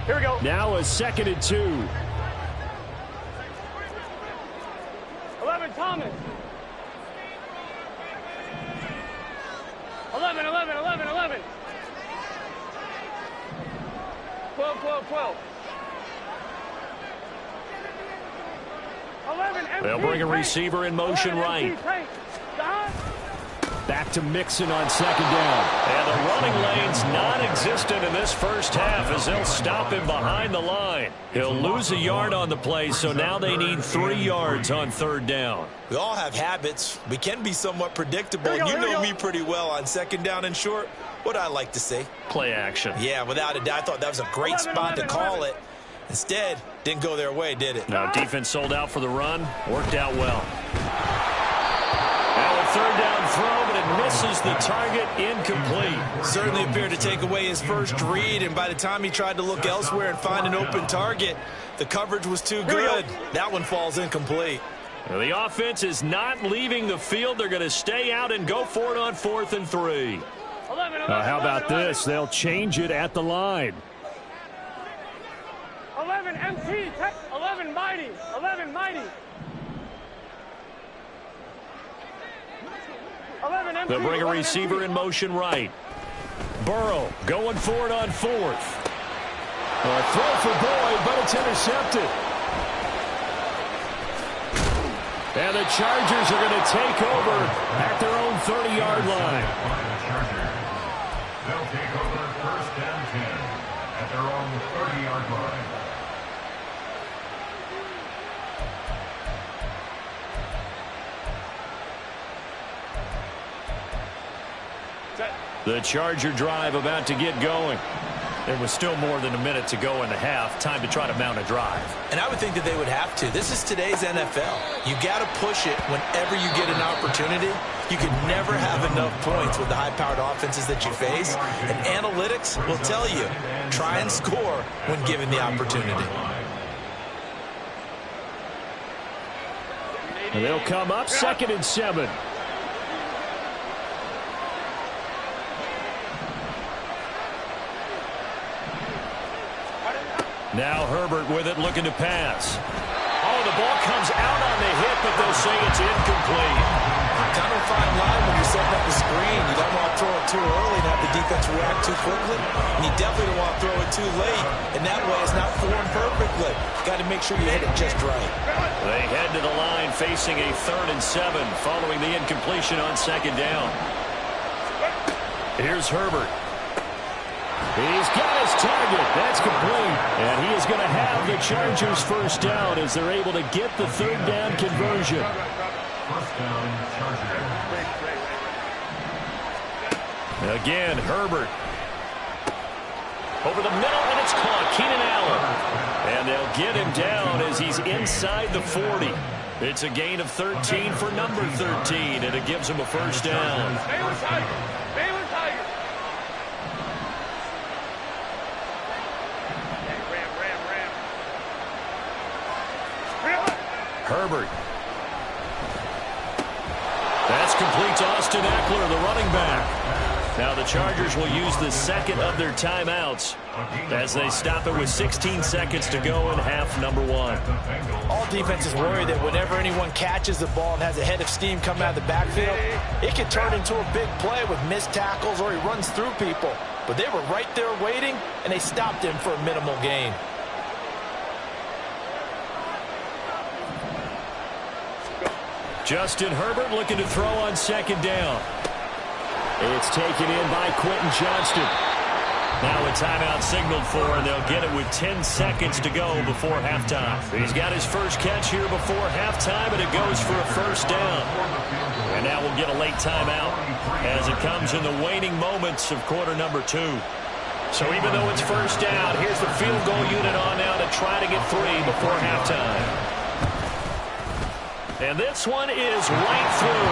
Here we go. Now a 2nd and 2. 11, Thomas. 11, 11, 11, 11. 12, 12, 12. 11, empty. They'll bring a receiver in motion right. Back to Mixon on 2nd down. And the running lane's non-existent in this first half as they'll stop him behind the line. He'll lose a yard on the play, so now they need 3 yards on 3rd down. We all have habits. We can be somewhat predictable. And you know me pretty well on 2nd down and short. What I like to say? Play action. Yeah, without a doubt. I thought that was a great spot to call it. Instead, didn't go their way, did it? No, defense sold out for the run. Worked out well. Now a 3rd down throw, but it misses the target. Incomplete. Certainly appeared to take away his first read, and by the time he tried to look elsewhere and find an open target, the coverage was too good. That one falls incomplete. Well, the offense is not leaving the field. They're going to stay out and go for it on 4th and 3. 11, 11, How about this? They'll change it at the line. 11, MT. 11, mighty. 11, mighty. 11, MT. They'll bring a receiver in motion right. Burrow going for it on 4th. A throw for Boyd, but it's intercepted. And the Chargers are going to take over at their own 30-yard line. They'll take over 1st and 10 at their own 30-yard line. The Charger drive about to get going. There was still more than a minute to go in the half. Time to try to mount a drive. And I would think that they would have to. This is today's NFL. You got to push it whenever you get an opportunity. You can never have enough points with the high-powered offenses that you face. And analytics will tell you, try and score when given the opportunity. And they'll come up 2nd and 7. Now Herbert with it, looking to pass. Oh, the ball comes out on the hit, but they'll say it's incomplete. Kind of a fine line when you're setting up the screen. You don't want to throw it too early and have the defense react too quickly. And you definitely don't want to throw it too late. And that way it's not formed perfectly. Got to make sure you hit it just right. They head to the line facing a 3rd and 7 following the incompletion on 2nd down. Here's Herbert. He's got his target. That's complete. And he is going to have the Chargers 1st down as they're able to get the 3rd down conversion. 1st down, Chargers. Again, Herbert. Over the middle, and it's caught. Keenan Allen. And they'll get him down as he's inside the 40. It's a gain of 13 for number 13, and it gives him a 1st down. Herbert. That's complete to Austin Eckler, the running back. Now the Chargers will use the 2nd of their timeouts as they stop it with 16 seconds to go in half number 1. All defenses worry that whenever anyone catches the ball and has a head of steam coming out of the backfield, it can turn into a big play with missed tackles or he runs through people. But they were right there waiting, and they stopped him for a minimal gain. Justin Herbert looking to throw on 2nd down. It's taken in by Quentin Johnston. Now a timeout signaled for, and they'll get it with 10 seconds to go before halftime. He's got his first catch here before halftime, and it goes for a 1st down. And now we'll get a late timeout as it comes in the waning moments of quarter number 2. So even though it's 1st down, here's the field goal unit on now to try to get 3 before halftime. And this one is right through.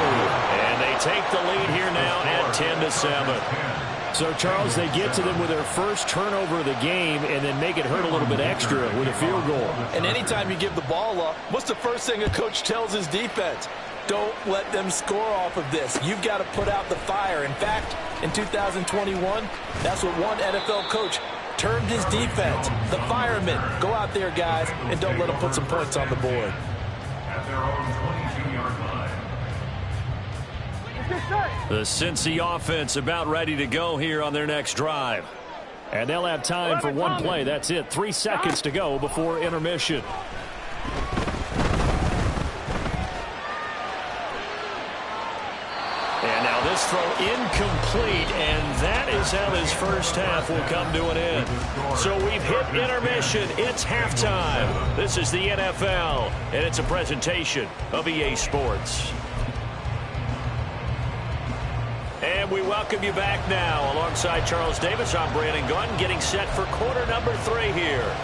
And they take the lead here now at 10-7. So, Charles, they get to them with their first turnover of the game and then make it hurt a little bit extra with a field goal. And anytime you give the ball up, what's the first thing a coach tells his defense? Don't let them score off of this. You've got to put out the fire. In fact, in 2021, that's what one NFL coach termed his defense, the firemen. Go out there, guys, and don't let them put some points on the board. At their own 22-yard line. The Cincy offense about ready to go here on their next drive. And they'll have time for one play. That's it. 3 seconds to go before intermission. And now this throw incomplete, and that is how this first half will come to an end. So we've hit intermission. It's halftime. This is the NFL, and it's a presentation of EA Sports. And we welcome you back now. Alongside Charles Davis, I'm Brandon Gunn, getting set for quarter number 3 here.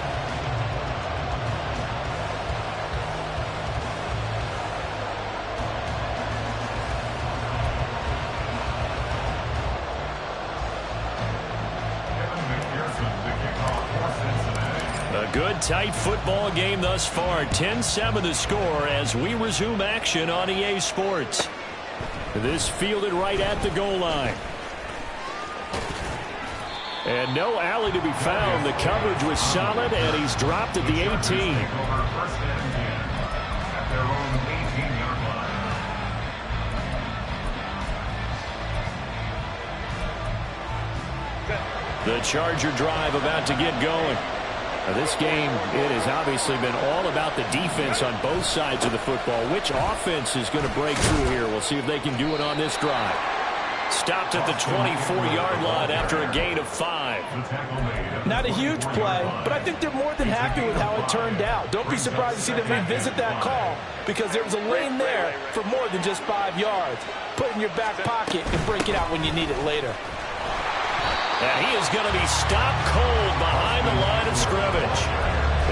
A good, tight football game thus far. 10-7 the score as we resume action on EA Sports. This fielded right at the goal line. And no alley to be found. The coverage was solid, and he's dropped at the 18. First and 10 at their own 18-yard line. The Charger drive about to get going. Now this game, it has obviously been all about the defense on both sides of the football. Which offense is going to break through here? We'll see if they can do it on this drive. Stopped at the 24-yard line after a gain of 5. Not a huge play, but I think they're more than happy with how it turned out. Don't be surprised to see them revisit that call because there was a lane there for more than just 5 yards. Put it in your back pocket and break it out when you need it later. And he is going to be stopped cold behind the line of scrimmage.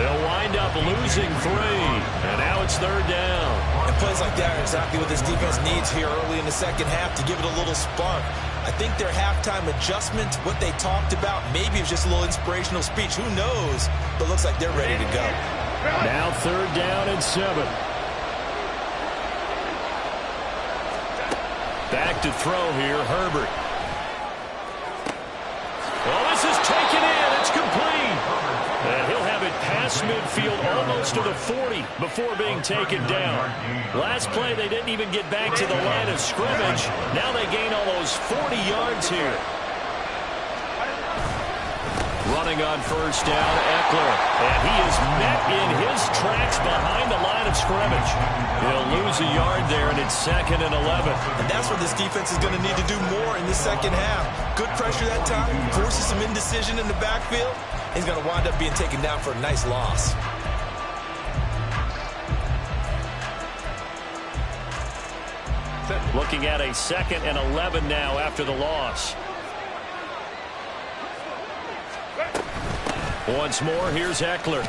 He'll wind up losing 3. And now it's 3rd down. And plays like that are exactly what this defense needs here early in the second half to give it a little spark. I think their halftime adjustment, what they talked about, maybe it's just a little inspirational speech. Who knows? But looks like they're ready to go. Now 3rd down and 7. Back to throw here, Herbert. Well, this is taken in. It's complete. And he'll have it past midfield almost to the 40 before being taken down. Last play, they didn't even get back to the line of scrimmage. Now they gain almost 40 yards here. Running on 1st down, Eckler. And he is met in his tracks behind the line of scrimmage. He'll lose a yard there, and it's 2nd and 11. And that's what this defense is going to need to do more in the second half. Good pressure that time, forces some indecision in the backfield. He's going to wind up being taken down for a nice loss. Looking at a 2nd and 11 now after the loss. Once more, here's Eckler.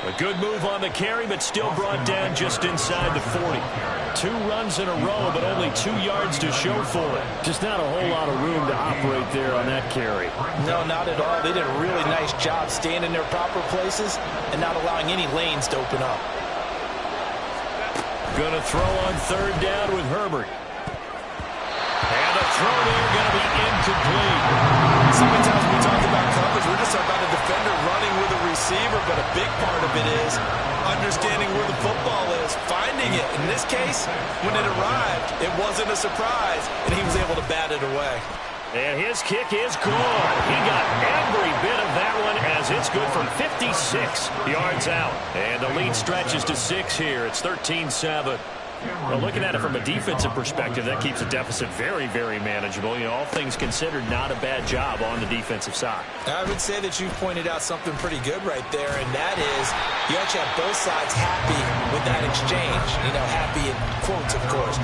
A good move on the carry, but still brought down just inside the 40. 2 runs in a row, but only 2 yards to show for it. Just not a whole lot of room to operate there on that carry. No, not at all. They did a really nice job staying in their proper places and not allowing any lanes to open up. Going to throw on 3rd down with Herbert. And the throw there going to be incomplete. So many times when we talk about coverage, we're just talking about a defender running with a receiver, but a big part of it is understanding where the football is, finding it. In this case, when it arrived, it wasn't a surprise, and he was able to bat it away. And his kick is good. He got every bit of that one as it's good from 56 yards out. And the lead stretches to 6 here. It's 13-7. Well, looking at it from a defensive perspective, that keeps the deficit very, very manageable. You know, all things considered, not a bad job on the defensive side. I would say that you've pointed out something pretty good right there, and that is you actually have both sides happy with that exchange. You know, happy in quotes, of course.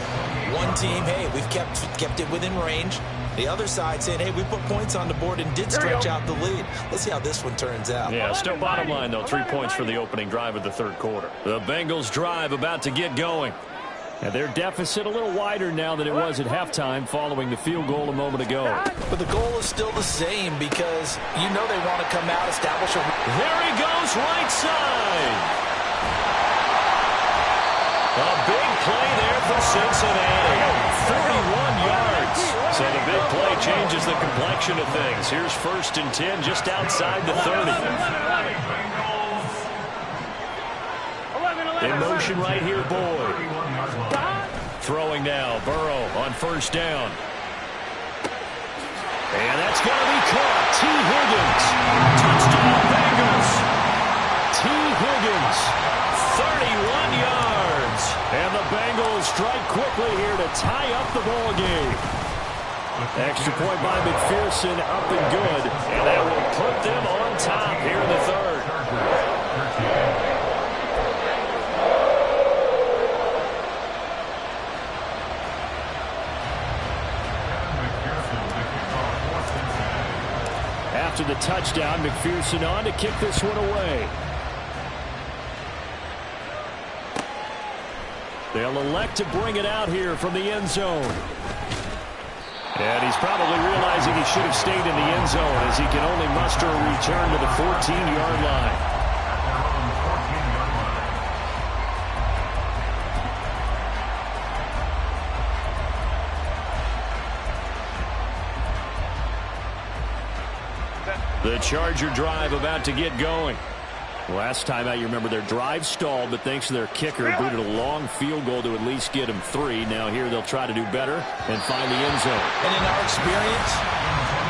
One team, hey, we've kept it within range. The other side saying, hey, we put points on the board and did stretch out the lead. Let's see how this one turns out. Yeah, still bottom line, though, 3 points for the opening drive of the 3rd quarter. The Bengals drive about to get going. And their deficit a little wider now than it was at halftime following the field goal a moment ago. But the goal is still the same because you know they want to come out, establish a... There he goes, right side. A big play there for Cincinnati. 41 yards. So the big play changes the complexion of things. Here's 1st and 10 just outside the 30. In motion right here, Boyd. Throwing now, Burrow on 1st down. And that's going to be caught. T. Higgins. Touchdown, Bengals. T. Higgins, 31 yards. And the Bengals strike quickly here to tie up the ball game. Extra point by McPherson, up and good. And that will put them on top here in the 3rd. After the touchdown, McPherson on to kick this one away. They'll elect to bring it out here from the end zone. And he's probably realizing he should have stayed in the end zone as he can only muster a return to the 14-yard line. The Charger drive about to get going. Last time out, you remember their drive stalled, but thanks to their kicker, booted a long field goal to at least get them 3. Now here they'll try to do better and find the end zone. And in our experience,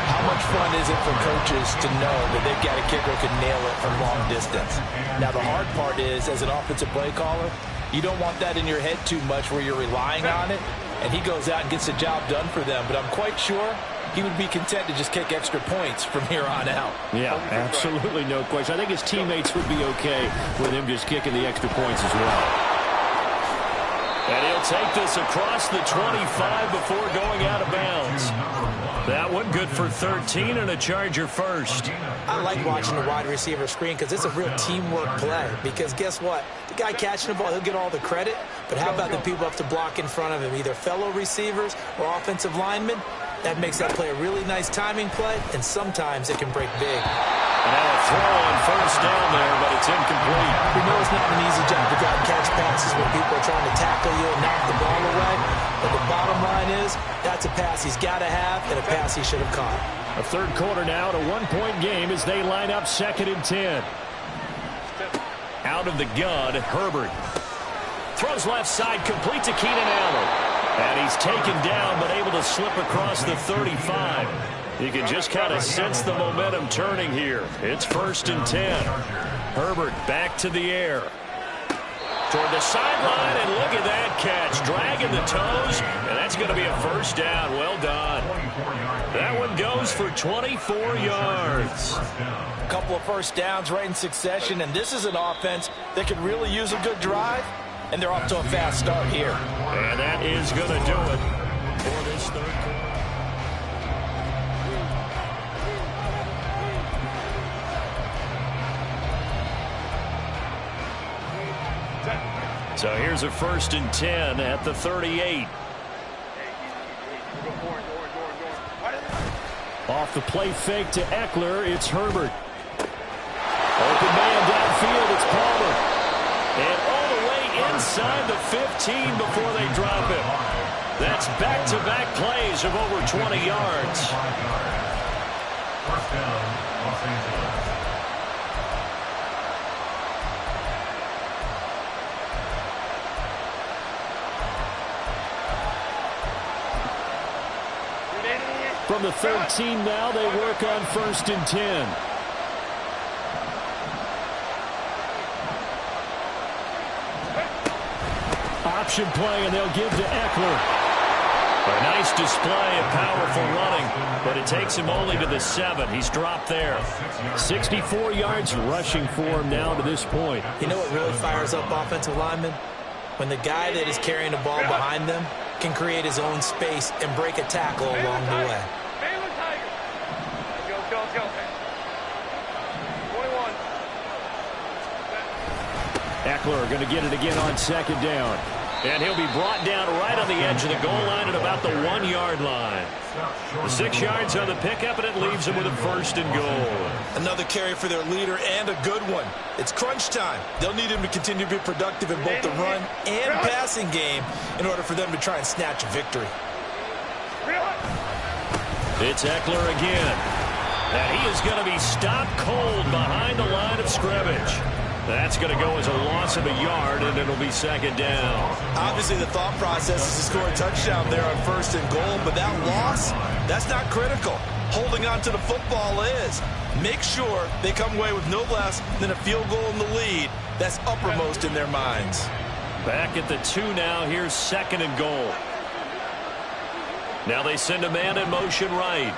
how much fun is it for coaches to know that they've got a kicker who can nail it from long distance? Now the hard part is, as an offensive play caller, you don't want that in your head too much where you're relying on it, and he goes out and gets the job done for them. But I'm quite sure he would be content to just kick extra points from here on out. Yeah, absolutely no question. I think his teammates would be okay with him just kicking the extra points as well. And he'll take this across the 25 before going out of bounds. That one good for 13 and a Charger first. I like watching the wide receiver screen because it's a real teamwork play. Because guess what? The guy catching the ball, he'll get all the credit. But how about the people up to block in front of him, either fellow receivers or offensive linemen? That makes that play a really nice timing play, and sometimes it can break big. And now a throw on 1st down there, but it's incomplete. We know it's not an easy job to go out and catch passes when people are trying to tackle you and knock the ball away. But the bottom line is, that's a pass he's got to have and a pass he should have caught. A 3rd quarter now, a 1-point game as they line up 2nd and 10. Out of the gun, Herbert. Throws left side, complete to Keenan Allen. And he's taken down, but able to slip across the 35. You can just kind of sense the momentum turning here. It's 1st and 10. Herbert back to the air. Toward the sideline, and look at that catch. Dragging the toes, and that's going to be a 1st down. Well done. That one goes for 24 yards. A couple of 1st downs right in succession, and this is an offense that could really use a good drive. And they're off to a fast start here. And that is going to do it for this 3rd quarter. So here's a 1st and 10 at the 38. Off the play fake to Eckler, it's Herbert. Open man downfield, it's Palmer. And all the way inside the 15 before they drop him. That's back-to-back plays of over 20 yards. 1st down, Los Angeles. From the 13 now, they work on 1st and 10. Option play, and they'll give to Eckler. A nice display of powerful running, but it takes him only to the 7. He's dropped there. 64 yards rushing for him now to this point. You know what really fires up offensive linemen? When the guy that is carrying the ball behind them can create his own space and break a tackle along the way. Eckler going to get it again on 2nd down. And he'll be brought down right on the edge of the goal line at about the 1-yard line. The 6 yards on the pickup, and it leaves them with a 1st and goal. Another carry for their leader, and a good one. It's crunch time. They'll need him to continue to be productive in both the run and passing game in order for them to try and snatch a victory. It's Eckler again. And he is going to be stopped cold behind the line of scrimmage. That's going to go as a loss of a yard, and it'll be 2nd down. Obviously, the thought process is to score a touchdown there on 1st and goal, but that loss, that's not critical. Holding on to the football is. Make sure they come away with no less than a field goal in the lead. That's uppermost in their minds. Back at the 2 now. Here's 2nd and goal. Now they send a man in motion right.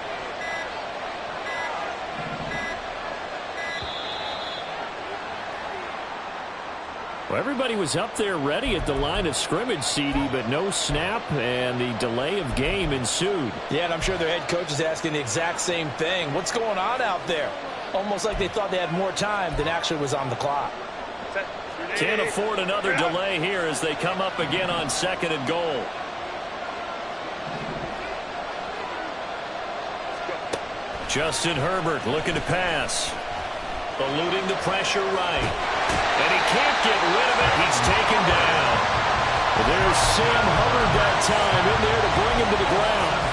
Well, everybody was up there ready at the line of scrimmage, CD, but no snap, and the delay of game ensued. Yeah, and I'm sure their head coach is asking the exact same thing. What's going on out there? Almost like they thought they had more time than actually was on the clock. Can't afford another delay here as they come up again on 2nd and goal. Justin Herbert looking to pass. Eluding the pressure right. And he can't get rid of it. He's taken down. There's Sam Hubbard that time in there to bring him to the ground.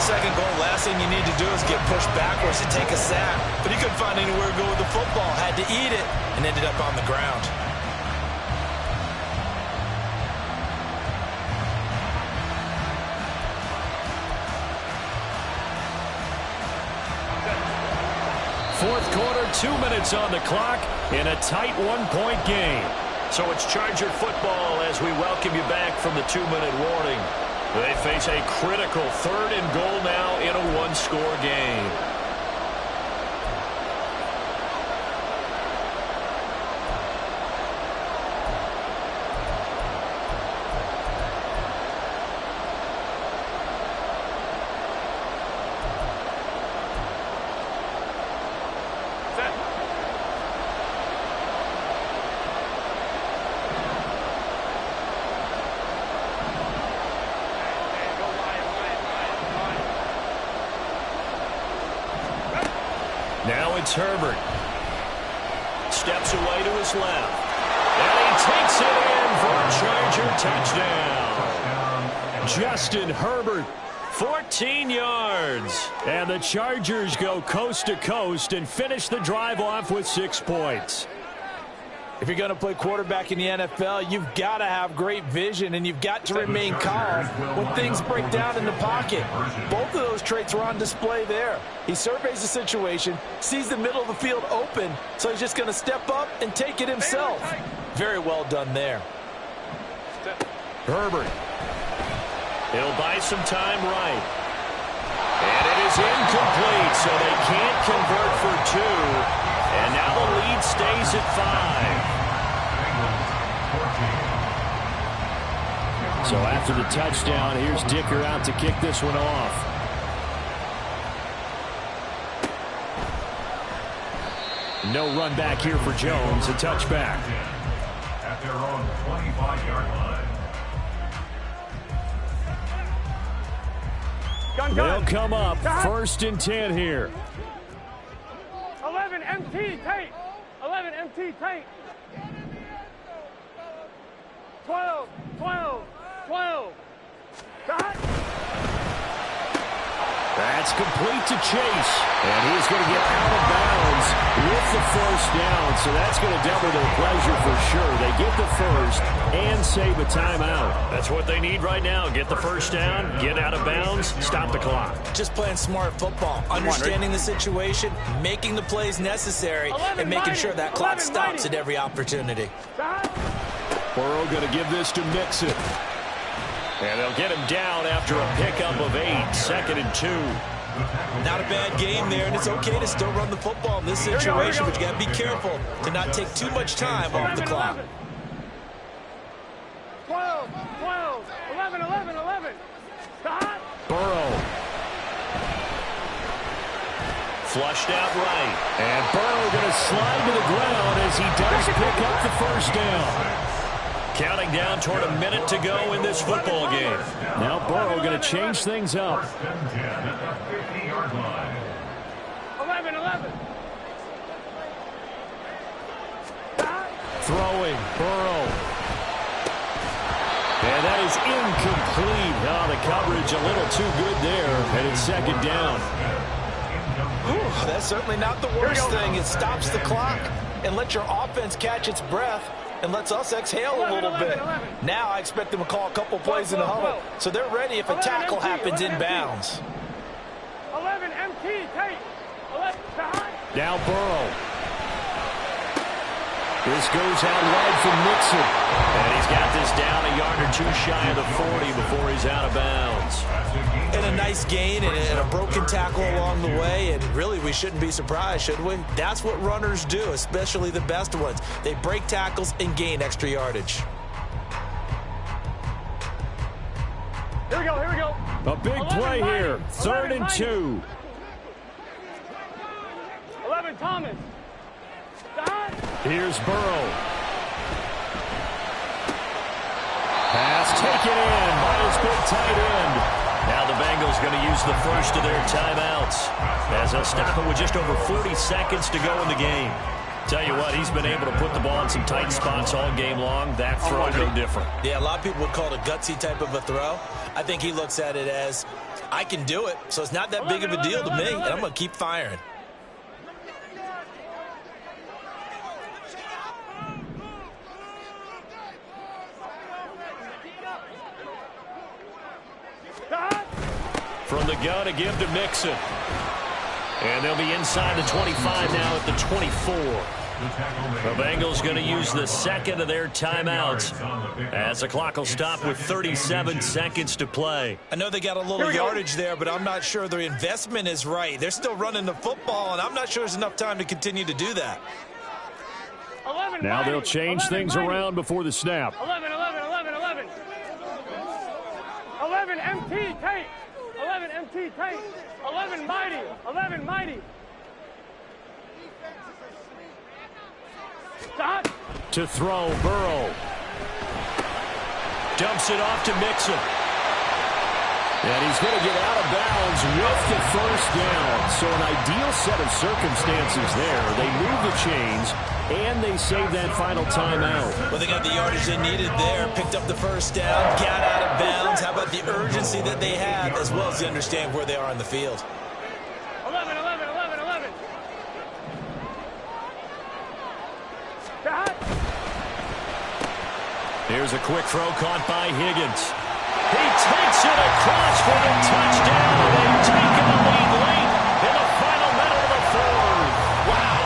2nd goal, last thing you need to do is get pushed backwards and take a sack. But he couldn't find anywhere to go with the football. Had to eat it and ended up on the ground. Fourth quarter, 2 minutes on the clock in a tight 1-point game. So it's Charger football as we welcome you back from the 2-minute warning. They face a critical 3rd and goal now in a 1-score game. Now it's Herbert. Steps away to his left. And he takes it in for a Charger touchdown. Justin Herbert, 14 yards. And the Chargers go coast to coast and finish the drive off with 6 points. If you're going to play quarterback in the NFL, you've got to have great vision, and you've got to remain calm when things break down in the pocket. Both of those traits were on display there. He surveys the situation, sees the middle of the field open, so he's just going to step up and take it himself. Very well done there. Herbert. He'll buy some time right. And it is incomplete, so they can't convert for 2. And now the lead stays at 5. So after the touchdown, here's Dicker out to kick this one off. No run back here for Jones. A touchback. At their own 25-yard line. They'll come up 1st and 10 here. 11 MT tape. 11 MT tape. 12. 12. Dot. That's complete to Chase. And he's going to get out of bounds with the 1st down. So that's going to double their pleasure for sure. They get the 1st and save a timeout. That's what they need right now. Get the 1st down, get out of bounds, stop the clock. Just playing smart football, understanding the situation, making the plays necessary, and making sure that clock stops at every opportunity. Burrow going to give this to Mixon. And they'll get him down after a pickup of 8, 2nd and 2. Not a bad game there, and it's okay to still run the football in this situation, but you got to be careful to not take too much time off the clock. 12, 11. Burrow. Flushed out right. And Burrow going to slide to the ground as he does pick up the 1st down. Counting down toward a minute to go in this football game. Now Burrow going to change things up. 10 at the 50-yard line. 11. Throwing, Burrow. And that is incomplete. Oh, the coverage a little too good there, and it's second down. Whew, that's certainly not the worst thing. It stops the clock and lets your offense catch its breath and lets us exhale a little bit. Now I expect them to call a couple plays in the huddle, so they're ready if a tackle happens inbounds. 11 MT, take. 11 behind. Now Burrow. This goes out wide for Mixon. And he's got this down a yard or two shy of the 40 before he's out of bounds. And a nice gain and a broken tackle along the way, and really we shouldn't be surprised, should we? That's what runners do, especially the best ones. They break tackles and gain extra yardage. Here we go. A big play here. 3rd and 2. 11 Thomas. Behind. Here's Burrow. Pass taken in by his big tight end. Now the Bengals going to use the first of their timeouts as they'll stop it with just over 40 seconds to go in the game. Tell you what, he's been able to put the ball in some tight spots all game long. That throw no different. Yeah, a lot of people would call it a gutsy type of a throw. I think he looks at it as, I can do it, so it's not that big of a deal to me, and I'm going to keep firing. From the gun, a give to Mixon. And they'll be inside the 25 now at the 24. The Bengals going to use the second of their timeouts as the clock will stop with 37 seconds to play. I know they got a little yardage there, but I'm not sure their investment is right. They're still running the football, and I'm not sure there's enough time to continue to do that. Now they'll change things around before the snap. 11 MT, take. 11 MT, take. 11 mighty. Stop. To throw, Burrow. Dumps it off to Mixon. And he's going to get out of bounds with the first down. So an ideal set of circumstances there. They move the chains, and they save that final timeout. Well, they got the yardage they needed there, picked up the first down, got out of bounds. How about the urgency that they have, as well as they understand where they are on the field? 11. Here's a quick throw caught by Higgins. He takes it across for the touchdown. They've taken the lead late in the final minute of the fourth. Wow.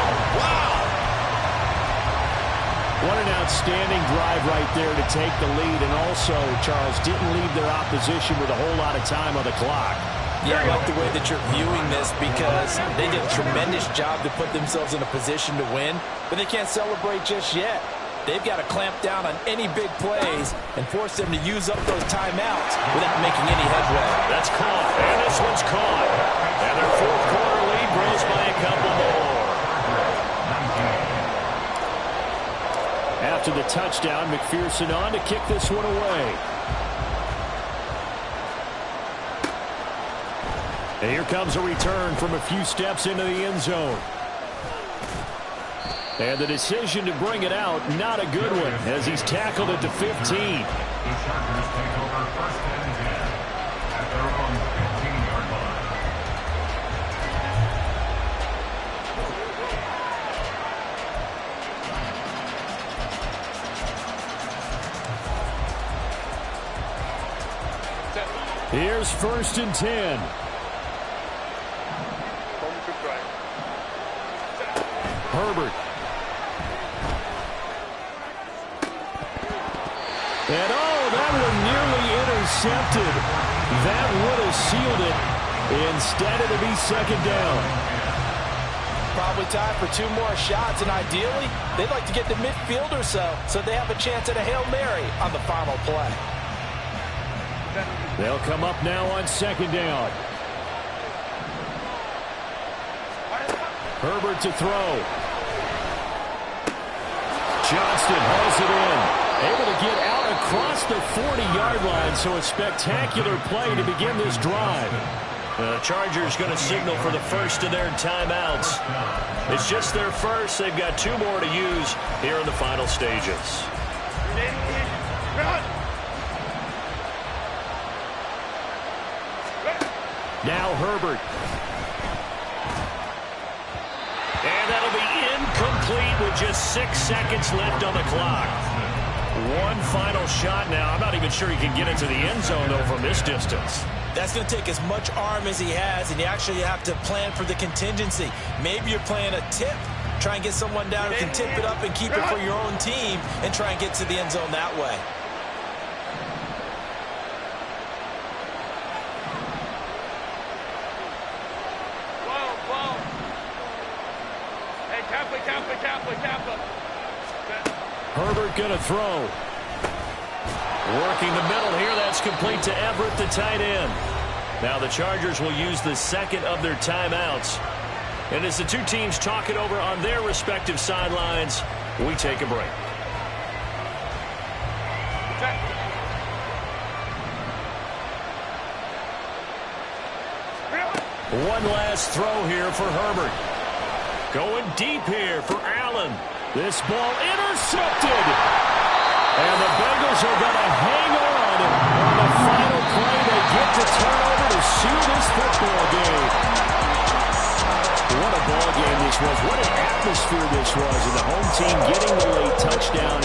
What an outstanding drive right there to take the lead. And also, Charles, didn't leave their opposition with a whole lot of time on the clock. Yeah, I like the way that you're viewing this because they did a tremendous job to put themselves in a position to win, but they can't celebrate just yet. They've got to clamp down on any big plays and force them to use up those timeouts without making any headway. That's caught, and this one's caught. And their fourth quarter lead grows by a couple more. After the touchdown, McPherson on to kick this one away. And here comes a return from a few steps into the end zone. And the decision to bring it out, not a good one, as he's tackled at the 15. The Chargers take over 1st and 10 at their own 15-yard line. Here's 1st and 10. Herbert. And that one nearly intercepted. That would have sealed it. Instead, it'll be second down. Probably time for 2 more shots, and ideally, they'd like to get to midfield or so they have a chance at a Hail Mary on the final play. They'll come up now on second down. Herbert to throw. Johnston hauls it in. Able to get out across the 40-yard line, so a spectacular play to begin this drive. The Chargers going to signal for the first of their timeouts. It's just their first. They've got 2 more to use here in the final stages. Now Herbert. And that'll be incomplete with just 6 seconds left on the clock. One final shot now. I'm not even sure he can get into the end zone, though, from this distance. That's going to take as much arm as he has, and you actually have to plan for the contingency. Maybe you're playing a tip. Try and get someone down who can tip it up and keep it for your own team and try and get to the end zone that way. Herbert going to throw. Working the middle here. That's complete to Everett, the tight end. Now the Chargers will use the second of their timeouts. And as the two teams talk it over on their respective sidelines, we take a break. One last throw here for Herbert. Going deep here for Allen. This ball intercepted. And the Bengals are going to hang on the final play. They get to turn over to seal this football game. What a ball game this was. What an atmosphere this was. And the home team getting the late touchdown,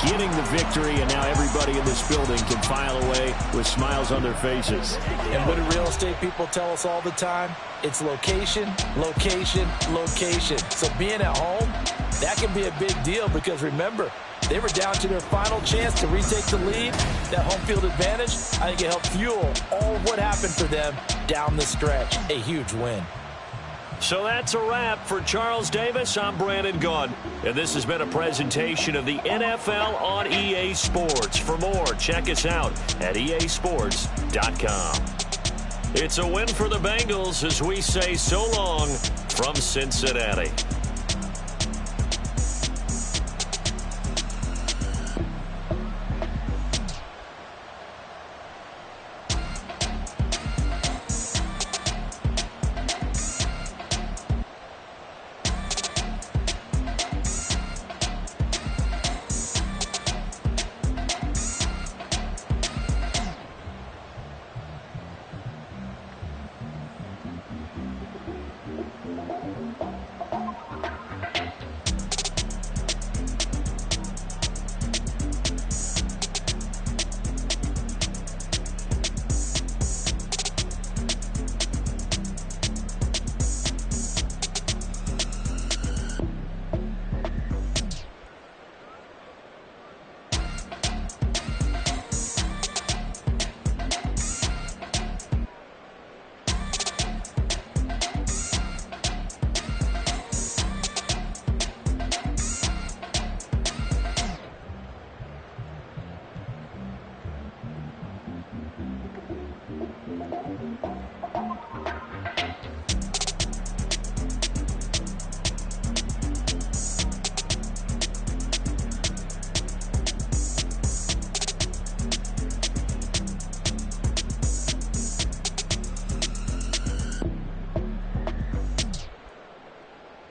getting the victory, and now everybody in this building can file away with smiles on their faces. And what do real estate people tell us all the time? It's location, location, location. So being at home, that can be a big deal because remember, they were down to their final chance to retake the lead. That home field advantage, I think it helped fuel all what happened for them down the stretch. A huge win. So that's a wrap for Charles Davis. I'm Brandon Gunn, and this has been a presentation of the NFL on EA Sports. For more, check us out at easports.com. It's a win for the Bengals as we say so long from Cincinnati.